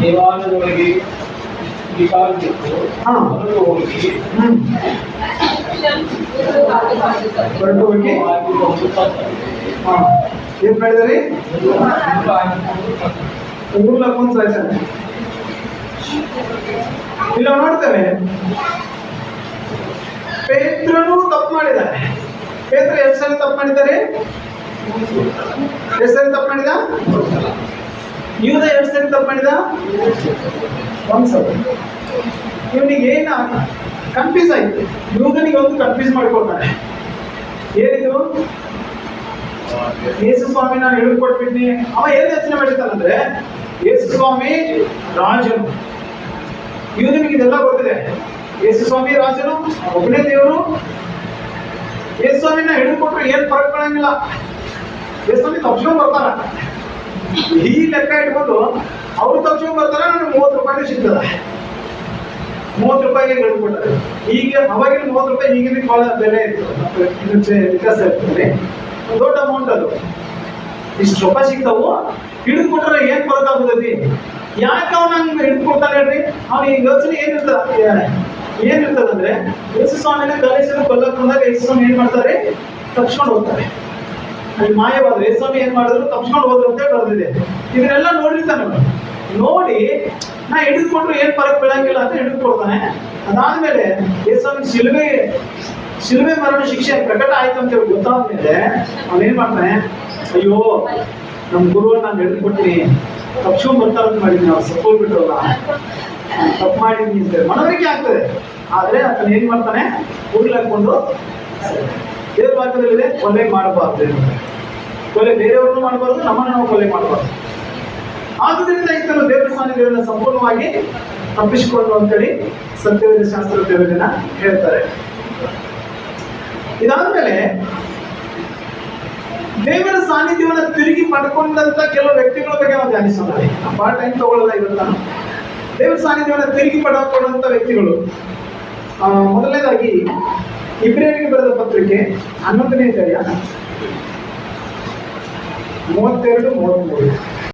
ದೇವಾಲಯದೊಳಗೆ ಹೊರಟು ಹೋಗಿ ಏನ್ ಮಾಡಿದ್ರಿ? ಊರ್ಲ ಹಾಕೊಂಡ್ ಸಾಯ್ತಾನೆ. ಇಲ್ಲ ನೋಡ್ತೇವೆ, ಪೇತ್ರನು ತಪ್ಪು ಮಾಡಿದ್ದಾನೆ. ಪೇತ್ರ ಎಷ್ಟು ಸಲ ತಪ್ಪು ಮಾಡಿದ್ದಾರೆ? ಎಷ್ಟು ಸಲ ತಪ್ಪು ಮಾಡಿದ? ಯೂದ ಎಷ್ಟು ಸಲ ತಪ್ಪು ಮಾಡಿದ? ಒಂದ್ಸಲ. ಇವನಿಗೆ ಏನ ಕನ್ಫ್ಯೂಸ್ ಆಯ್ತು. ಯೂದನಿಗೆ ಒಂದು ಕನ್ಫ್ಯೂಸ್ ಮಾಡ್ಕೊಳ್ತಾನೆ. ಏನಿದು? ಯೇಸು ಸ್ವಾಮಿ ನಾನು ಹೇಳಿಕೊಟ್ಬಿಟ್ನಿ. ಅವ ಏನ್ ಯೋಚನೆ ಮಾಡಿರ್ತಾನಂದ್ರೆ, ಯೇಸು ಸ್ವಾಮಿ ರಾಜನು. ಯೂದನಿಗೆ ಇದೆಲ್ಲ ಗೊತ್ತಿದೆ. ಯೇಸು ಸ್ವಾಮಿ ರಾಜನು, ಒಬ್ಬನೇ ದೇವರು. ಯೇಸು ಸ್ವಾಮಿನ ಹಿಡಿದುಕೊಟ್ರೆ ಏನ್ ಫರಕ್ ಬರಂಗಿಲ್ಲ. ಯೇಸು ಸ್ವಾಮಿ ತಪ್ಸ್ಕೊಂಡ್ ಬರ್ತಾರ. ಈ ಲೆಕ್ಕ ಇಟ್ಕೊಂಡು ಅವ್ರು ತಪ್ಸ್ಕೊಂಡ್ ಬರ್ತಾರ. ನನಗೆ 30 ರೂಪಾಯಿ ಸಿಗ್ತದ. 30 ರೂಪಾಯಿಗೆ ಹಿಡಿದುಕೊಟ್ಟಾರೆ. ಈಗ ಅವಾಗಿನ 30 ರೂಪಾಯಿ ಈಗಿನ ಬಹಳ ಬೆಲೆ ಇತ್ತು, ವ್ಯತ್ಯಾಸ ಇರ್ತದೆ. ದೊಡ್ಡ ಅಮೌಂಟ್ ಅದು. ಇಷ್ಟು ರೂಪಾಯಿ ಸಿಗ್ತಾವು. ಹಿಡಿದುಕೊಟ್ರೆ ಏನ್ ಫರಕ್ ಆಗ್ತದೆ? ಯಾಕೆ ಅವನ ಹಂಗೆ ಹಿಡಿದುಕೊಡ್ತಾನೆ ಹೇಳ್ರಿ? ಅವನಿಗೆ ಯೋಚನೆ ಏನಿರ್ತದಂದ್ರೆ, ಯೇಸು ಸ್ವಾಮಿನ ಕಲಿಸಲು ಕೊಲ್ಲಕ್ಕೆ ಬಂದಾಗ ಯೇಸು ಸ್ವಾಮಿ ಏನ್ ಮಾಡ್ತಾರೆ? ತಪ್ಸ್ಕೊಂಡು ಹೋಗ್ತಾರೆ. ಅಲ್ಲಿ ಮಾಯವಾದ್ರೆ ಯೇಸು ಸ್ವಾಮಿ ಏನ್ ಮಾಡಿದ್ರು? ತಪ್ಸ್ಕೊಂಡು ಹೋದ್ರು ಅಂತ ಬರ್ದಿದೆ. ಇದನ್ನೆಲ್ಲ ನೋಡಿರ್ತಾನೆ. ನೋಡಿ ನಾ ಹಿಡಿದುಕೊಂಡ್ರು ಏನ್ ಫರಕ್ ಬೀಳಂಗಿಲ್ಲ ಅಂತ ಹಿಡಿದುಕೊಡ್ತಾನೆ. ಅದಾದ್ಮೇಲೆ ಯೇಸು ಸ್ವಾಮಿ ಶಿಲುಬೆ ಮರಣ ಶಿಕ್ಷೆ ಪ್ರಕಟ ಆಯ್ತು ಅಂತ ಹೇಳಿ ಗೊತ್ತಾದ್ಮೇಲೆ ಅವನೇನ್ ಮಾಡ್ತಾನೆ? ಅಯ್ಯೋ, ನಮ್ ಗುರುವನ್ನ ನಾನು ಹಿಡಿದುಕೊಟ್ಟಿನಿ, ತಪ್ಸ್ಕೊಂಡ್ ಬರ್ತಾರಂತ ಮಾಡಿದ್ವಿ, ನಾವು ಸಪೋರ್ಟ್ ಬಿಟ್ಟರಲ್ಲ, ತಪ್ಪು ಮಾಡಿದ್ವಿ ಅಂತ ಮನವರಿಕೆ ಆಗ್ತದೆ. ಆದ್ರೆ ಅದನ್ನ ಏನ್ ಮಾಡ್ತಾನೆ? ಕೂಡ್ಲು ಹಾಕೊಂಡು ದೇವ್ರ ವಾಕ್ಯದಲ್ಲಿದೆ, ಕೊಲೆ ಮಾಡಬಾರ್ದು. ಕೊಲೆ ಬೇರೆಯವ್ರನ್ನು ಮಾಡಬಾರ್ದು, ನಮ್ಮನ್ನು ನಾವು ಕೊಲೆ ಮಾಡಬಾರ್ದು. ಆದುದರಿಂದ ಈತನು ದೇವರ ಸಾನ್ನಿಧ್ಯವನ್ನು ಸಂಪೂರ್ಣವಾಗಿ ತಪ್ಪಿಸಿಕೊಂಡು ಅಂತೇಳಿ ಸತ್ಯವೇದ ಶಾಸ್ತ್ರಜ್ಞರನ್ನ ಹೇಳ್ತಾರೆ. ಇದಾದ್ಮೇಲೆ ದೇವರ ಸಾನ್ನಿಧ್ಯವನ್ನು ತಿರುಗಿ ಪಡ್ಕೊಂಡಂತ ಕೆಲವು ವ್ಯಕ್ತಿಗಳ ಬಗ್ಗೆ ನಾವು ಧ್ಯಾನಿಸೋಣ. ಬಹಳ ಟೈಮ್ ತಗೊಳ್ಳಲ್ಲ ಇವತ್ತು ನಾನು. ದೇವರ ಸಾನ್ನಿಧ್ಯವನ್ನು ತಿರುಗಿ ಪಡ್ಕೊಂಡಂತ ವ್ಯಕ್ತಿಗಳು, ಮೊದಲನೇದಾಗಿ ಇಬ್ರಿಯರಿಗೆ ಬರೆದ ಪತ್ರಿಕೆ 11ನೇ ಅಧ್ಯಾಯ 32-33.